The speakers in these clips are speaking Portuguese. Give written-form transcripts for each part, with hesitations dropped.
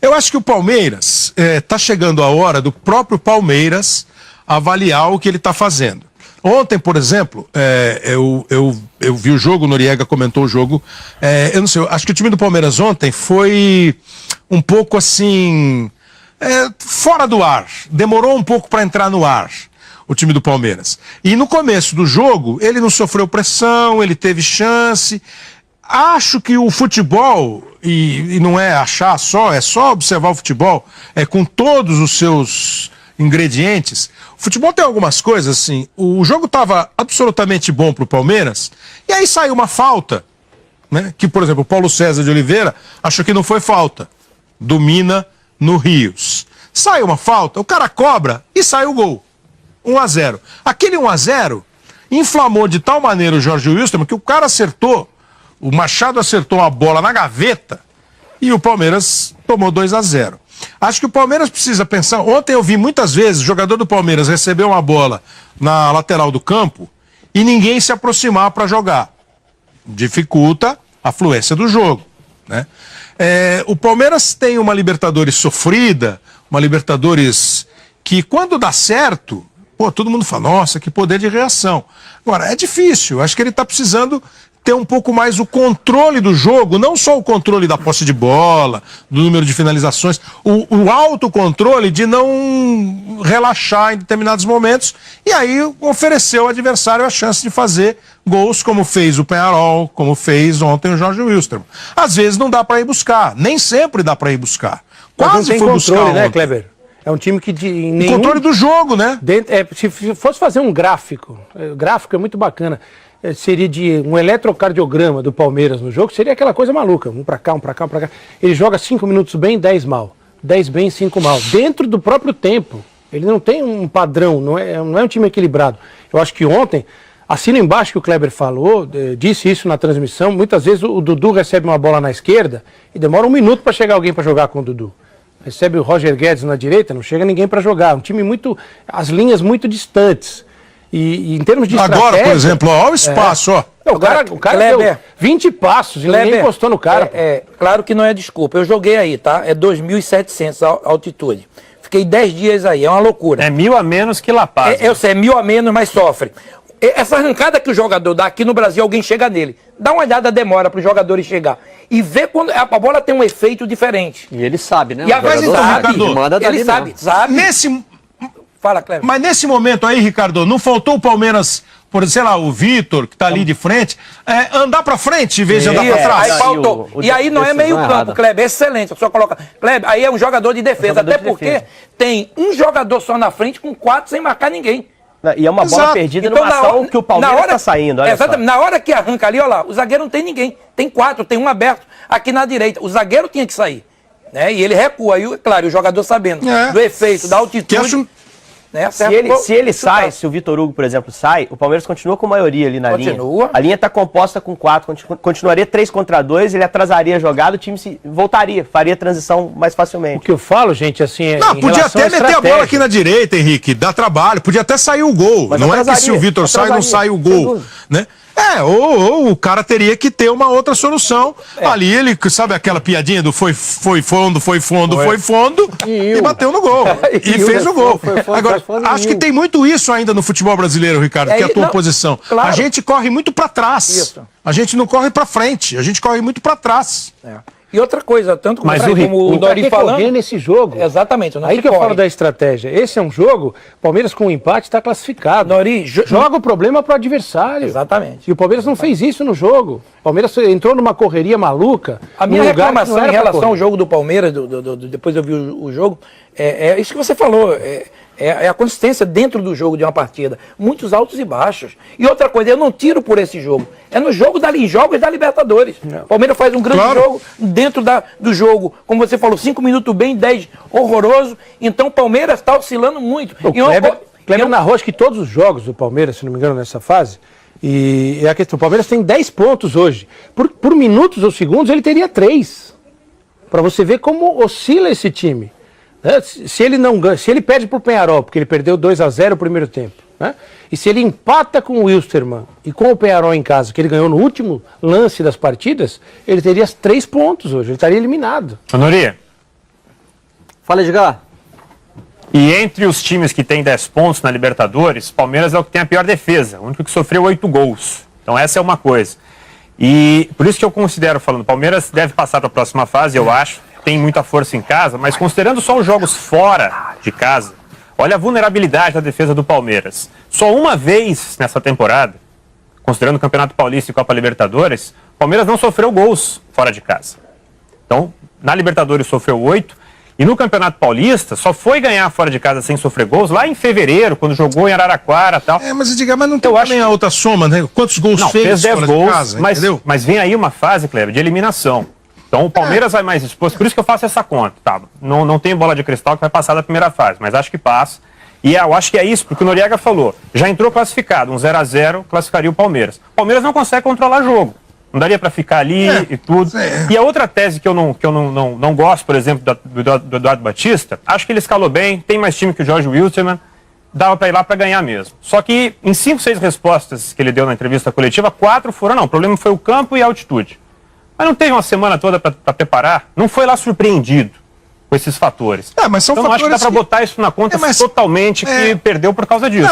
Eu acho que o Palmeiras está chegando a hora do próprio Palmeiras avaliar o que ele está fazendo. Ontem, por exemplo, eu vi o jogo, o Noriega comentou o jogo. Eu não sei, eu acho que o time do Palmeiras ontem foi um pouco assim, fora do ar. Demorou um pouco para entrar no ar, o time do Palmeiras. E no começo do jogo, ele não sofreu pressão, ele teve chance. Acho que o futebol, e não é achar só, é só observar o futebol, com todos os seus ingredientes. O futebol tem algumas coisas assim, o jogo estava absolutamente bom para o Palmeiras, e aí saiu uma falta, né? Que, por exemplo, o Paulo César de Oliveira achou que não foi falta, domina no Rios. Saiu uma falta, o cara cobra e sai o gol, 1-0. Aquele 1-0 inflamou de tal maneira o Jorge Wilstermann que o cara acertou, o Machado acertou a bola na gaveta e o Palmeiras tomou 2-0. Acho que o Palmeiras precisa pensar. Ontem eu vi muitas vezes o jogador do Palmeiras receber uma bola na lateral do campo e ninguém se aproximar para jogar. Dificulta a fluência do jogo, né? O Palmeiras tem uma Libertadores sofrida, uma Libertadores que quando dá certo, todo mundo fala, nossa, que poder de reação. Agora, é difícil, acho que ele está precisando ter um pouco mais o controle do jogo, não só o controle da posse de bola, do número de finalizações, o autocontrole de não relaxar em determinados momentos, e aí oferecer ao adversário a chance de fazer gols, como fez o Peñarol, como fez ontem o Jorge Wilstermann. Às vezes não dá para ir buscar, nem sempre dá para ir buscar. Quase foi buscar controle, né, Kleber? É um time que o controle do jogo, né? Se fosse fazer um gráfico, o gráfico é muito bacana. Seria de um eletrocardiograma do Palmeiras no jogo, seria aquela coisa maluca, um pra cá, um pra cá, um pra cá. Ele joga 5 minutos bem, 10 mal. 10 bem, 5 mal. Dentro do próprio tempo. Ele não tem um padrão, não é um time equilibrado. Eu acho que ontem, assina embaixo que o Kleber falou, disse isso na transmissão, muitas vezes o Dudu recebe uma bola na esquerda e demora 1 minuto para chegar alguém para jogar com o Dudu. Recebe o Roger Guedes na direita, não chega ninguém para jogar. Um time muito, as linhas muito distantes. E em termos de estratégia... Agora, por exemplo, olha o espaço, ó. O cara Kleber, deu 20 passos e ninguém encostou no cara. Claro que não é desculpa. Eu joguei aí, tá? É 2.700 a altitude. Fiquei 10 dias aí, é uma loucura. É 1.000 a menos que La Paz. Eu sei, é 1.000 a menos, mas sofre. Essa arrancada que o jogador dá aqui no Brasil, alguém chega nele. Dá uma olhada, demora para os jogadores chegar. E vê quando a bola tem um efeito diferente. E ele sabe, né? E às vezes sabe. Fala, Cleber. Mas nesse momento aí, Ricardo, não faltou o Palmeiras, por sei lá, o Vitor, que tá ali de frente, andar pra frente em vez de andar pra trás? Aí faltou. E aí não é meio campo, Kleber, excelente. Só coloca. Kleber, aí é um jogador de defesa, até porque tem um jogador só na frente com 4 sem marcar ninguém. E é uma bola perdida numa ação que o Palmeiras tá saindo. Exatamente. Na hora que arranca ali, olha lá, o zagueiro não tem ninguém. Tem 4, tem um aberto aqui na direita. O zagueiro tinha que sair. Né? E ele recua. Aí, claro, o jogador sabendo do efeito, da altitude. Né? Se ele sai, se o Vitor Hugo, por exemplo, sai, o Palmeiras continua com maioria ali na linha. A linha está composta com 4, continuaria 3 contra 2, ele atrasaria a jogada, o time voltaria, faria transição mais facilmente. O que eu falo, gente, assim... Não, podia até meter a bola aqui na direita, Henrique, dá trabalho, podia até sair o gol. Mas não é que se o Vitor sai, não sai o gol, né? Ou o cara teria que ter uma outra solução. Ali ele, sabe aquela piadinha do foi fundo, e bateu no gol. E fez o gol. Agora, acho que tem muito isso ainda no futebol brasileiro, Ricardo, que é a tua posição. Claro. A gente corre muito pra trás. Isso. A gente não corre pra frente, a gente corre muito pra trás. E outra coisa, tanto como o Dori falando nesse jogo. Exatamente. Aí que eu falo da estratégia. Esse é um jogo, Palmeiras com um empate está classificado. Dori, joga o problema pro adversário. Exatamente. E o Palmeiras não fez isso no jogo. O Palmeiras entrou numa correria maluca. A minha reclamação em relação ao jogo do Palmeiras, depois eu vi o jogo, é isso que você falou. É a consistência dentro do jogo de uma partida. Muitos altos e baixos. E outra coisa, eu não tiro por esse jogo. É no jogo jogos da Libertadores. O Palmeiras faz um grande jogo dentro do jogo. Como você falou, 5 minutos bem, 10 horroroso. Então o Palmeiras está oscilando muito. O Kleber narrou, acho que todos os jogos do Palmeiras, se não me engano, nessa fase. E a questão, o Palmeiras tem 10 pontos hoje. Por minutos ou segundos ele teria 3. Para você ver como oscila esse time. Se ele não ganha, se ele perde para o Peñarol, porque ele perdeu 2-0 no primeiro tempo, né? E se ele empata com o Wilstermann e com o Peñarol em casa, que ele ganhou no último lance das partidas, ele teria 3 pontos hoje, ele estaria eliminado. Honoria, Fala, Edgar. E entre os times que têm 10 pontos na Libertadores, Palmeiras é o que tem a pior defesa, o único que sofreu 8 gols. Então essa é uma coisa. E por isso que eu considero, falando, Palmeiras deve passar para a próxima fase, eu acho. Tem muita força em casa, mas considerando só os jogos fora de casa, olha a vulnerabilidade da defesa do Palmeiras. Só uma vez nessa temporada, considerando o Campeonato Paulista e Copa Libertadores, o Palmeiras não sofreu gols fora de casa. Então, na Libertadores sofreu 8, e no Campeonato Paulista só foi ganhar fora de casa sem sofrer gols lá em fevereiro, quando jogou em Araraquara e tal. Mas não tem também a outra soma, né? Quantos gols fez 10 gols, de casa, mas vem aí uma fase, Kleber, de eliminação. Então o Palmeiras vai mais exposto, por isso que eu faço essa conta, tá? Não tem bola de cristal que vai passar da primeira fase, mas acho que passa. E eu acho que é isso, porque o Noriega falou, já entrou classificado, um 0-0 classificaria o Palmeiras. O Palmeiras não consegue controlar jogo. Não daria para ficar ali e tudo. E a outra tese que eu não gosto, por exemplo, do Eduardo Batista, acho que ele escalou bem, tem mais time que o Jorge Wilstermann, dava para ir lá para ganhar mesmo. Só que em 5, 6 respostas que ele deu na entrevista coletiva, 4 foram, não, o problema foi o campo e a altitude. Mas não teve uma semana toda para preparar, não foi lá surpreendido com esses fatores. Mas são então fatores acho que dá para botar isso na conta totalmente que perdeu por causa disso.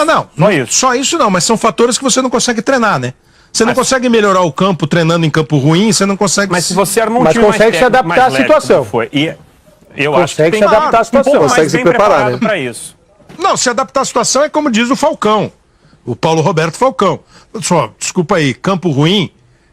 Só isso não, mas são fatores que você não consegue treinar, né? Você não consegue melhorar o campo treinando em campo ruim, você não consegue... Mas se você arma um time mais consegue se adaptar à situação. Eu acho que tem se adaptar à situação. Consegue se preparar, né? Para isso. Não, se adaptar à situação é como diz o Falcão, o Paulo Roberto Falcão. Só, desculpa aí, campo ruim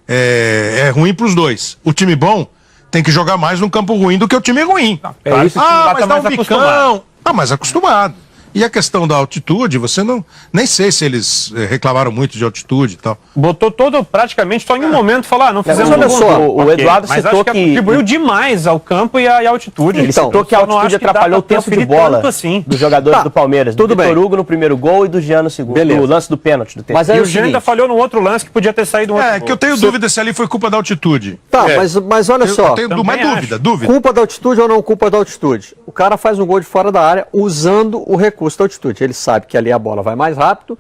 é ruim para os dois. O time bom tem que jogar mais no campo ruim do que o time ruim. É isso. Mas dá um bicão. Mais acostumado. E a questão da altitude, você não... Nem sei se eles reclamaram muito de altitude e tal. Botou praticamente só em um momento, falou, não fizemos olha só, o Eduardo mas citou acho que contribuiu demais ao campo e à altitude. Ele citou que a altitude atrapalhou o tempo de bola dos jogadores do Palmeiras. Do Vitor Hugo no primeiro gol e do Jean no segundo. Beleza. No lance do pênalti. Do mas e o Jean ainda falhou no outro lance que podia ter saído um outro gol. Que eu tenho dúvida se ali foi culpa da altitude. Mas olha só. Eu tenho mais dúvida. Culpa da altitude ou não culpa da altitude? O cara faz um gol de fora da área usando o recurso da altitude. Ele sabe que ali a bola vai mais rápido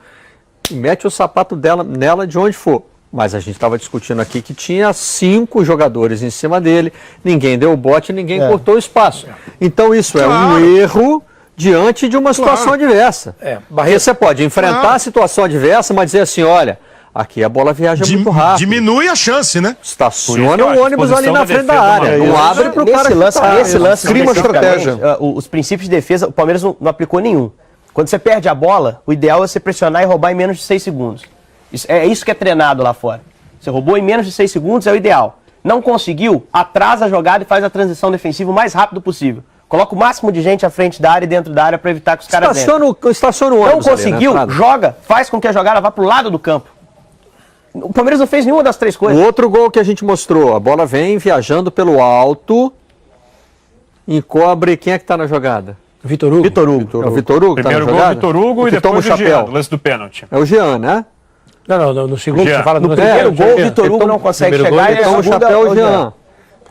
e mete o sapato nela de onde for. Mas a gente estava discutindo aqui que tinha 5 jogadores em cima dele, ninguém deu bote, ninguém cortou o espaço. Então isso é um erro diante de uma situação adversa. Porque você pode enfrentar a situação adversa, mas dizer assim, olha, aqui a bola viaja muito rápido. Diminui a chance, né? Estaciona o ônibus ali na frente da área. Não abre para o cara nesse lance cria uma estratégia. Os princípios de defesa, o Palmeiras não aplicou nenhum. Quando você perde a bola, o ideal é você pressionar e roubar em menos de 6 segundos. É isso que é treinado lá fora. Você roubou em menos de 6 segundos, é o ideal. Não conseguiu, atrasa a jogada e faz a transição defensiva o mais rápido possível. Coloca o máximo de gente à frente da área e dentro da área para evitar que os caras estaciona o ônibus. Não conseguiu, ali, né? Joga, faz com que a jogada vá para o lado do campo. O Palmeiras não fez nenhuma das 3 coisas. O outro gol que a gente mostrou, a bola vem viajando pelo alto, encobre quem é que está na jogada? Vitor Hugo. É o Vitor Hugo que tá na jogada? Primeiro gol, Vitor Hugo e depois o Jean, o lance do pênalti. É o Jean, né? Não, no segundo Jean. você fala no primeiro gol, o Vitor Hugo não consegue chegar e toma o chapéu o Jean.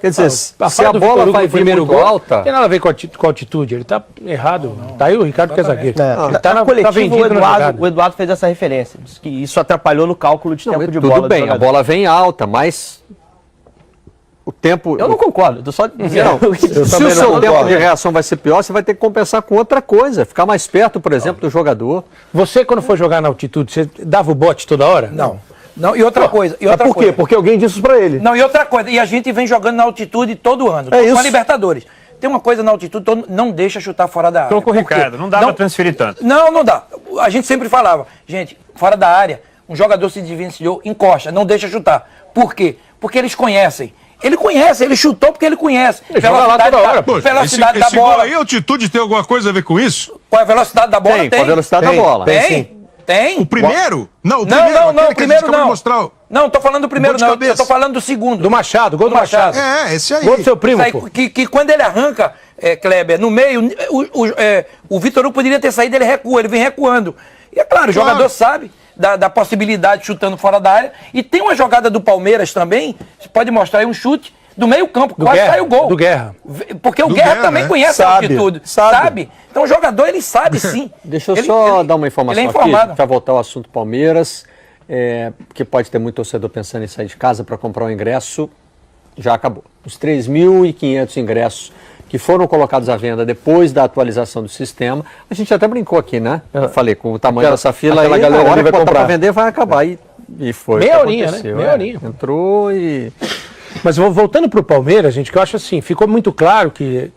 Quer dizer, se a bola vai vir muito alta... Não tem nada a ver com a altitude, ele tá errado. Tá aí o Ricardo que é zagueiro. Ele tá na coletiva, o Eduardo fez essa referência. Diz que isso atrapalhou no cálculo de tempo de bola. Tudo bem, a bola vem alta, mas... O tempo... Eu não concordo, tô só dizendo. Se o seu tempo de reação vai ser pior, você vai ter que compensar com outra coisa. Ficar mais perto, por exemplo, do jogador. Você, quando for jogar na altitude, você dava o bote toda hora? Não, e outra coisa. Por quê? Porque alguém disse isso pra ele. Não, e outra coisa. E a gente vem jogando na altitude todo ano. É isso. Com a Libertadores. Tem uma coisa na altitude, não deixa chutar fora da área. Tô com o Ricardo, não dá pra transferir tanto. Não dá. A gente sempre falava, gente, fora da área, um jogador se desvencilhou, encosta, não deixa chutar. Por quê? Porque eles conhecem. Ele conhece, ele chutou porque ele conhece. Ele joga lá toda hora. Velocidade da esse bola. Gol aí, altitude tem alguma coisa a ver com isso? Qual é a velocidade da bola? Tem, com a velocidade da bola. Tem. O primeiro? Não, o primeiro. O primeiro não. Não, tô falando do primeiro não. Eu tô falando do segundo. Do Machado, gol do Machado. Esse aí. Gol do seu primo, pô. Que quando ele arranca, Kleber, no meio, o Vitor Hugo poderia ter saído, ele recua, ele vem recuando. E é claro, o jogador sabe da possibilidade de chutando fora da área. E tem uma jogada do Palmeiras também, você pode mostrar aí um chute do meio campo, quase sai o gol. Do Guerra. Porque o Guerra também conhece a altitude. Sabe? Então o jogador, ele sabe sim. Deixa eu só dar uma informação aqui, para voltar ao assunto Palmeiras, porque pode ter muito torcedor pensando em sair de casa para comprar um ingresso, já acabou. Os 3.500 ingressos que foram colocados à venda depois da atualização do sistema. A gente até brincou aqui, né? Eu falei, com o tamanho dessa fila, aí, galera na hora que que botar para vender vai acabar. E foi. Meia horinha, né? Meia horinha. Entrou e... Mas voltando para o Palmeiras, gente, que eu acho assim, ficou muito claro que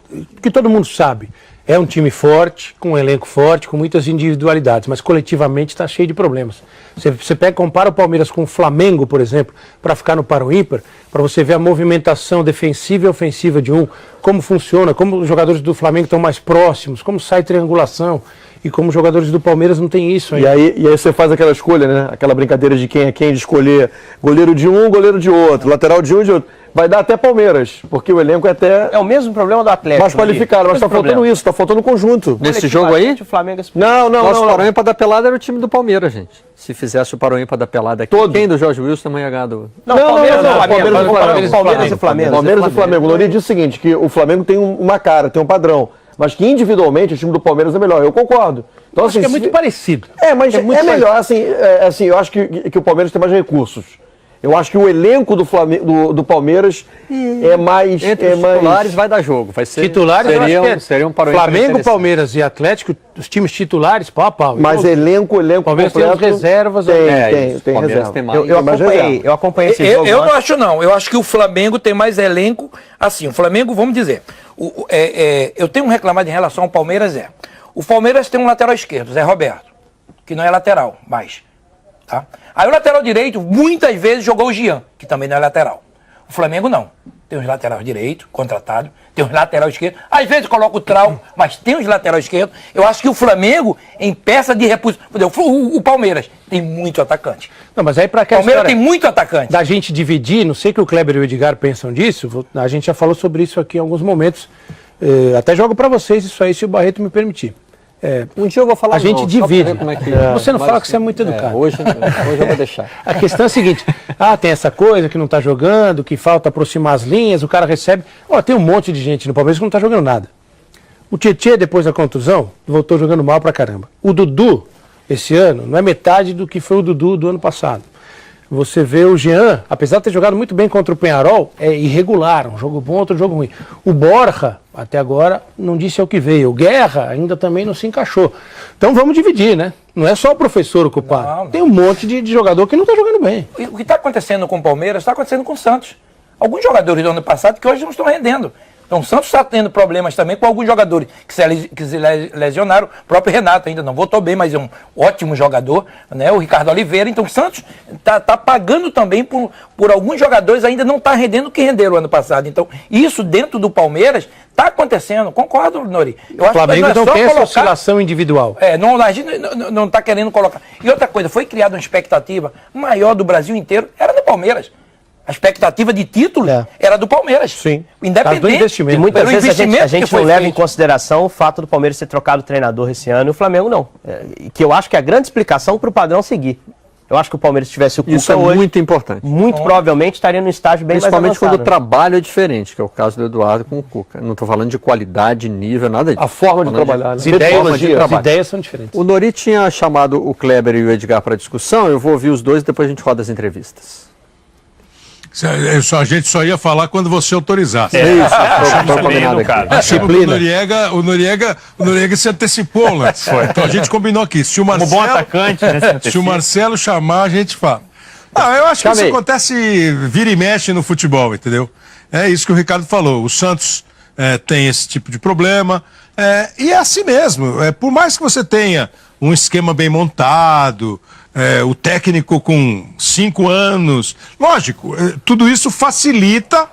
todo mundo sabe, é um time forte, com um elenco forte, com muitas individualidades, mas coletivamente está cheio de problemas. Você compara o Palmeiras com o Flamengo, por exemplo, para ficar no paro ímpar, para você ver a movimentação defensiva e ofensiva de um, como funciona, como os jogadores do Flamengo estão mais próximos, como sai triangulação, e como os jogadores do Palmeiras não tem isso ainda. E aí você faz aquela escolha, né? Aquela brincadeira de quem é quem, de escolher goleiro de um, goleiro de outro, lateral de um, de outro. Vai dar até Palmeiras, porque o elenco é até... É o mesmo problema do Atlético. Mais qualificado, mas tá faltando isso, tá faltando conjunto. Nesse jogo aí? O Flamengo... Não. Nosso Parão ímpar da pelada era o time do Palmeiras, gente. Se fizesse o Parão ímpar da pelada aqui, quem do Jorge Wilson também ia ganhar do... Palmeiras e Flamengo. Palmeiras e Flamengo. O Nori diz o seguinte, que o Flamengo tem uma cara, tem um padrão, mas que individualmente o time do Palmeiras é melhor. Eu concordo. Então, acho que é muito parecido. Mas é melhor, assim, eu acho que o Palmeiras tem mais recursos. Eu acho que o elenco do Flamengo, do Palmeiras é mais... Entre os titulares vai dar jogo. Vai ser, titulares seria um Flamengo, Palmeiras e Atlético, os times titulares, pau a pau. Mas elenco Palmeiras completo, tem as reservas. Tem reserva. Eu acompanhei esse jogo. Eu não acho, não. Eu acho que o Flamengo tem mais elenco. Assim, o Flamengo, vamos dizer, eu tenho um reclamado em relação ao Palmeiras, o Palmeiras tem um lateral esquerdo, Zé Roberto, que não é lateral mais. Tá? Aí o lateral direito, muitas vezes, jogou o Jean, que também não é lateral. O Flamengo não. Tem os laterais direito, contratado, tem os lateral esquerdo. Às vezes coloca o Trau, mas tem os lateral esquerdo. Eu acho que o Flamengo, em peça de repouso... O Palmeiras tem muito atacante. Não, mas aí para aquela Palmeiras tem muito atacante. Da gente dividir, não sei que o Kleber e o Edgar pensam disso, a gente já falou sobre isso aqui em alguns momentos. Até jogo para vocês isso aí, se o Barreto me permitir. Um dia eu vou falar. A gente divide. Como é que você não fala que você é muito educado. Hoje eu vou deixar. A questão é a seguinte: tem essa coisa que não está jogando, que falta aproximar as linhas, o cara recebe. Tem um monte de gente no Palmeiras que não está jogando nada. O Tietê, depois da contusão, voltou jogando mal pra caramba. O Dudu, esse ano, não é metade do que foi o Dudu do ano passado. Você vê o Jean, apesar de ter jogado muito bem contra o Peñarol, é irregular, um jogo bom, outro jogo ruim. O Borja, até agora, não disse ao que veio. O Guerra ainda também não se encaixou. Então vamos dividir, né? Não é só o professor o culpado. Não. Tem um monte de jogador que não está jogando bem. O que está acontecendo com o Palmeiras está acontecendo com o Santos. Alguns jogadores do ano passado que hoje não estão rendendo. Então o Santos está tendo problemas também com alguns jogadores que se lesionaram. O próprio Renato ainda não voltou bem, mas é um ótimo jogador, né? O Ricardo Oliveira. Então o Santos está pagando também por alguns jogadores ainda não está rendendo o que renderam o ano passado. Então isso dentro do Palmeiras está acontecendo. Concordo, Nori. Eu acho que o Flamengo não tem essa oscilação individual. A gente não está querendo colocar. E outra coisa, foi criada uma expectativa maior do Brasil inteiro, era do Palmeiras. A expectativa de título era do Palmeiras. Sim. Independente do investimento. E muitas vezes a gente não leva em consideração o fato do Palmeiras ter trocado o treinador esse ano e o Flamengo não. Que eu acho que é a grande explicação para o padrão seguir. Eu acho que o Palmeiras tivesse o Cuca Isso é hoje, muito importante. Muito provavelmente estaria num estágio bem mais avançado. Principalmente quando o trabalho é diferente, que é o caso do Eduardo com o Cuca. Não estou falando de qualidade, nível, nada disso. A forma de trabalhar. As ideias são diferentes. O Nori tinha chamado o Kleber e o Edgar para discussão. Eu vou ouvir os dois e depois a gente roda as entrevistas. A gente só ia falar quando você autorizasse. O Noriega se antecipou lá. Então a gente combinou aqui. Se o Marcelo, bom atacante, né, se o Marcelo chamar, a gente fala. Eu acho que isso acontece vira e mexe no futebol, entendeu? É isso que o Ricardo falou. O Santos tem esse tipo de problema. E é assim mesmo. Por mais que você tenha um esquema bem montado, o técnico com 5 anos. Lógico, tudo isso facilita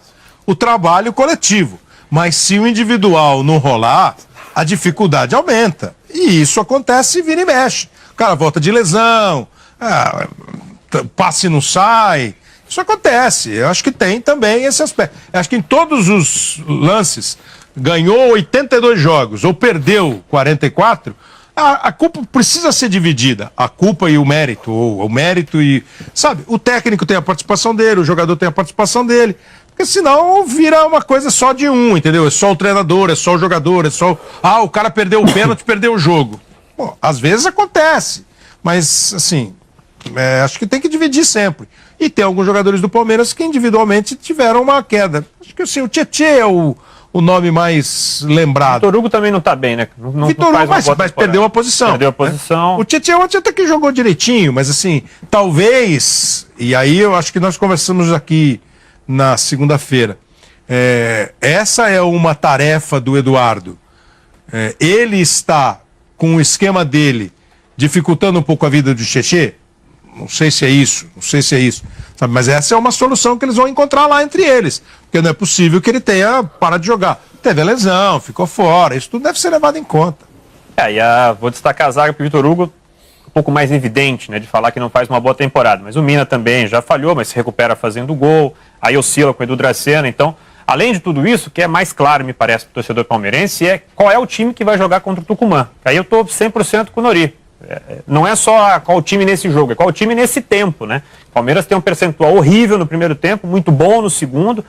o trabalho coletivo. Mas se o individual não rolar, a dificuldade aumenta. E isso acontece vira e mexe. O cara volta de lesão, passe não sai. Isso acontece. Eu acho que tem também esse aspecto. Eu acho que em todos os lances, ganhou 82 jogos ou perdeu 44... A culpa precisa ser dividida, a culpa e o mérito, ou o mérito e... Sabe, o técnico tem a participação dele, o jogador tem a participação dele, porque senão vira uma coisa só de um, entendeu? É só o treinador, é só o jogador, é só... o cara perdeu o pênalti, perdeu o jogo. Bom, às vezes acontece, mas, assim, acho que tem que dividir sempre. E tem alguns jogadores do Palmeiras que individualmente tiveram uma queda. Acho que, assim, o Tietê é o o nome mais lembrado. Vitor Hugo também não está bem, né? Vitor Hugo, mas perdeu a posição. Perdeu a posição. O Tietchan ontem até que jogou direitinho, mas assim, talvez, e aí eu acho que nós conversamos aqui na segunda-feira, essa é uma tarefa do Eduardo. Ele está com o esquema dele dificultando um pouco a vida do Tietchan. Não sei se é isso, sabe? Mas essa é uma solução que eles vão encontrar lá entre eles. Porque não é possível que ele tenha parado de jogar. Teve a lesão, ficou fora, isso tudo deve ser levado em conta. Vou destacar a zaga para o Vitor Hugo, um pouco mais evidente, né, de falar que não faz uma boa temporada. Mas o Mina também já falhou, mas se recupera fazendo gol, aí oscila com o Edu Dracena. Então, além de tudo isso, o que é mais claro, me parece, para o torcedor palmeirense, é qual é o time que vai jogar contra o Tucumã. Aí eu estou 100% com o Nori. Não é só qual time nesse jogo, é qual time nesse tempo, né? O Palmeiras tem um percentual horrível no primeiro tempo, muito bom no segundo.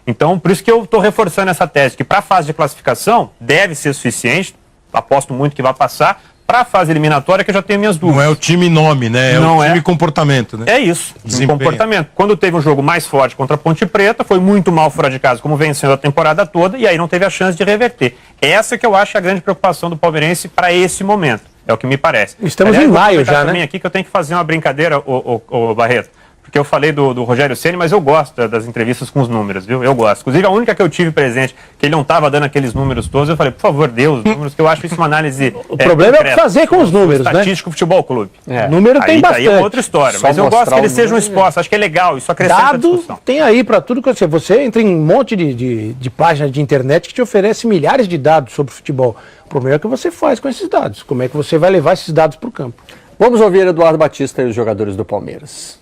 Então, por isso que eu estou reforçando essa tese, que para a fase de classificação deve ser suficiente, aposto muito que vai passar. Para a fase eliminatória, que eu já tenho minhas dúvidas. Não é o time nome, né? É o time comportamento, né? É isso, comportamento. Quando teve um jogo mais forte contra a Ponte Preta, foi muito mal fora de casa, como vencendo a temporada toda, e aí não teve a chance de reverter. Essa que eu acho a grande preocupação do palmeirense para esse momento. É o que me parece. Estamos em maio já, né? Aqui que eu tenho que fazer uma brincadeira, o Barreto. Porque eu falei do Rogério Ceni, mas eu gosto das entrevistas com os números, viu? Eu gosto. Inclusive, a única que eu tive presente, que ele não estava dando aqueles números todos, eu falei, por favor, dê os números, que eu acho isso uma análise. O problema é o que fazer com os números, né? Estatístico Futebol Clube. Número tem bastante. Aí é outra história. Mas eu gosto que eles sejam expostos, acho que é legal, isso acrescenta a discussão. Tem aí para tudo que você entra em um monte de páginas de internet que te oferece milhares de dados sobre futebol. O problema é o que você faz com esses dados. Como é que você vai levar esses dados para o campo? Vamos ouvir Eduardo Batista e os jogadores do Palmeiras.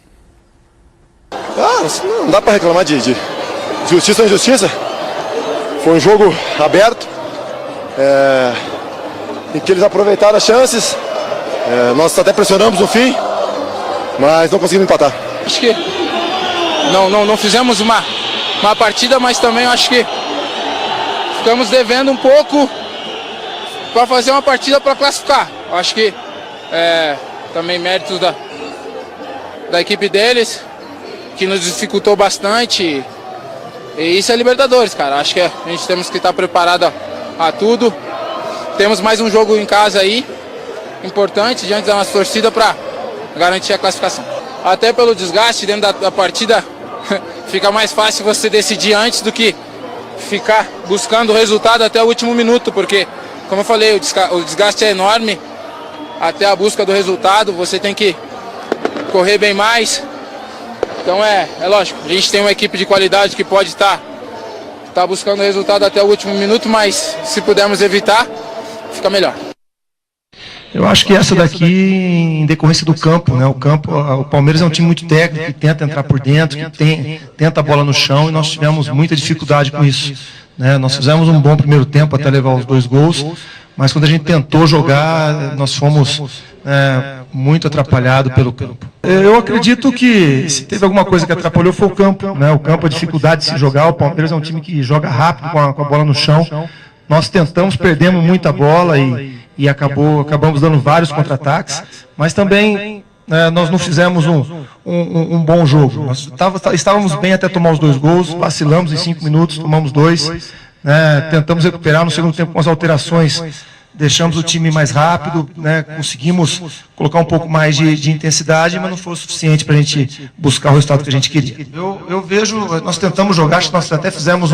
Não dá para reclamar de justiça ou injustiça. Foi um jogo aberto, em que eles aproveitaram as chances. Nós até pressionamos no fim, mas não conseguimos empatar. Acho que não fizemos uma partida, mas também acho que ficamos devendo um pouco para fazer uma partida para classificar. Acho que também méritos da equipe deles, que nos dificultou bastante, e isso é Libertadores, cara. Acho que a gente temos que estar preparado a tudo. Temos mais um jogo em casa aí, importante, diante da nossa torcida, para garantir a classificação. Até pelo desgaste dentro da partida, fica mais fácil você decidir antes do que ficar buscando o resultado até o último minuto, porque, como eu falei, o desgaste é enorme. Até a busca do resultado, você tem que correr bem mais. Então é lógico, a gente tem uma equipe de qualidade que pode estar buscando o resultado até o último minuto, mas se pudermos evitar, fica melhor. Eu acho que essa daqui, em decorrência do campo, né? O Palmeiras é um time muito técnico, que tenta entrar por dentro, que tenta a bola no chão, e nós tivemos muita dificuldade com isso, né? Nós fizemos um bom primeiro tempo até levar os 2 gols, mas quando a gente tentou jogar, nós fomos muito atrapalhados pelo campo. Eu acredito que se teve alguma coisa que atrapalhou foi o campo, né? O campo, a dificuldade de se jogar. O Palmeiras é um time que joga rápido com a bola no chão. Nós tentamos, perdemos muita bola e acabamos dando vários contra-ataques, mas também nós não fizemos um bom jogo. Nós estávamos bem até tomar os 2 gols, vacilamos em 5 minutos, tomamos 2, tentamos recuperar no segundo tempo com as alterações, deixamos o time mais rápido, né, conseguimos colocar um pouco mais de intensidade, mas não foi o suficiente para a gente buscar o resultado que a gente queria. Eu vejo, nós tentamos jogar, acho que nós até fizemos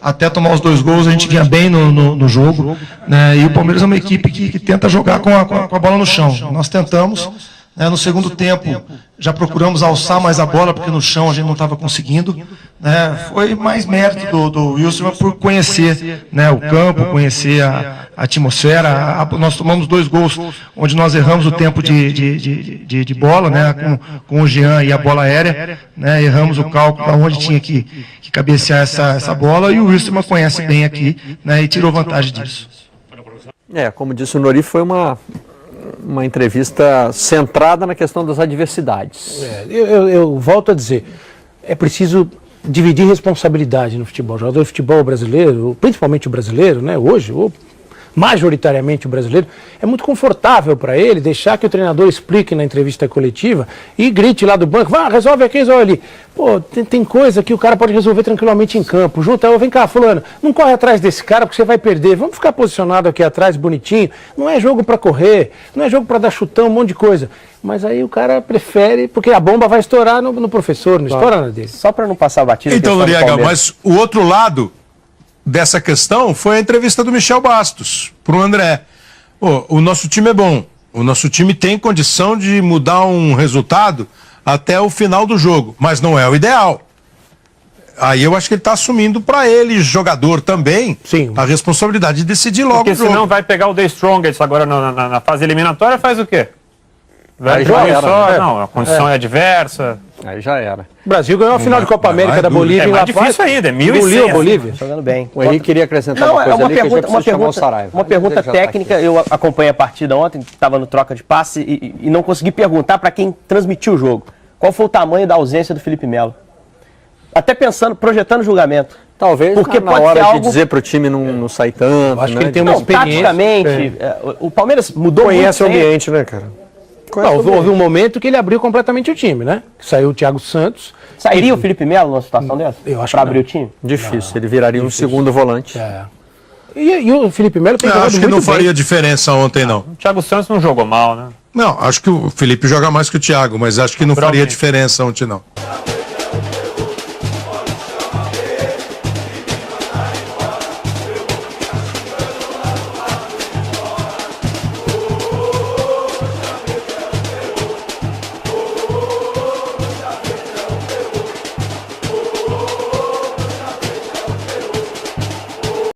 até tomar os 2 gols, a gente vinha bem no jogo, né, e o Palmeiras é uma equipe que tenta jogar com a bola no chão. Nós tentamos, no segundo tempo já procuramos alçar mais a bola, porque no chão a gente não estava conseguindo, né. Foi mais mérito do Wilson por conhecer, né, o campo, conhecer a atmosfera. Nós tomamos 2 gols onde nós erramos o tempo de bola, né, com o Jean e a bola aérea, né, erramos o cálculo onde tinha que cabecear essa bola, e o Wilson conhece bem aqui, né, e tirou vantagem disso. Como disse o Nori, foi uma entrevista centrada na questão das adversidades. Eu volto a dizer, é preciso dividir responsabilidade no futebol. O jogador de futebol brasileiro, principalmente o brasileiro, né, hoje, majoritariamente o brasileiro, é muito confortável para ele deixar que o treinador explique na entrevista coletiva e grite lá do banco, resolve aqui, resolve ali. Pô, tem coisa que o cara pode resolver tranquilamente em campo. Junta, vem cá, fulano, não corre atrás desse cara porque você vai perder. Vamos ficar posicionado aqui atrás, bonitinho. Não é jogo para correr, não é jogo para dar chutão, um monte de coisa. Mas aí o cara prefere, porque a bomba vai estourar no professor, não estoura na dele. Só para não passar batida. Então, Noriega, mas o outro lado dessa questão foi a entrevista do Michel Bastos para o André. O nosso time é bom, o nosso time tem condição de mudar um resultado até o final do jogo, mas não é o ideal. Aí eu acho que ele está assumindo para ele, jogador também, sim, a responsabilidade de decidir logo porque o jogo. Porque senão vai pegar o The Strongest agora na fase eliminatória, faz o quê? Aí já era, só, não, a condição é adversa. Aí já era. O Brasil ganhou a final de Copa América da Bolívia em La Paz. É difícil ainda, é 1.100. Engoliu a Bolívia. Jogando bem. O Henrique queria acrescentar uma coisa ali, que a gente precisa chamar o Saraiva. Uma pergunta técnica, eu acompanhei a partida ontem, estava no troca de passe e não consegui perguntar para quem transmitiu o jogo. Qual foi o tamanho da ausência do Felipe Melo? Até pensando, projetando o julgamento. Talvez porque na hora de dizer para o time não sair tanto. Acho que ele tem uma experiência. Taticamente, o Palmeiras mudou muito. Conhece o ambiente, né, cara? Houve um momento que ele abriu completamente o time, né? Saiu o Thiago Santos. Sairia o Felipe Melo numa situação dessa? Eu acho para abrir o time? Difícil, ele viraria um segundo volante. E o Felipe Melo tem jogado acho que muito não faria bem. diferença ontem, não. O Thiago Santos não jogou mal, né? Não, acho que o Felipe joga mais que o Thiago, mas acho que não faria diferença ontem, não.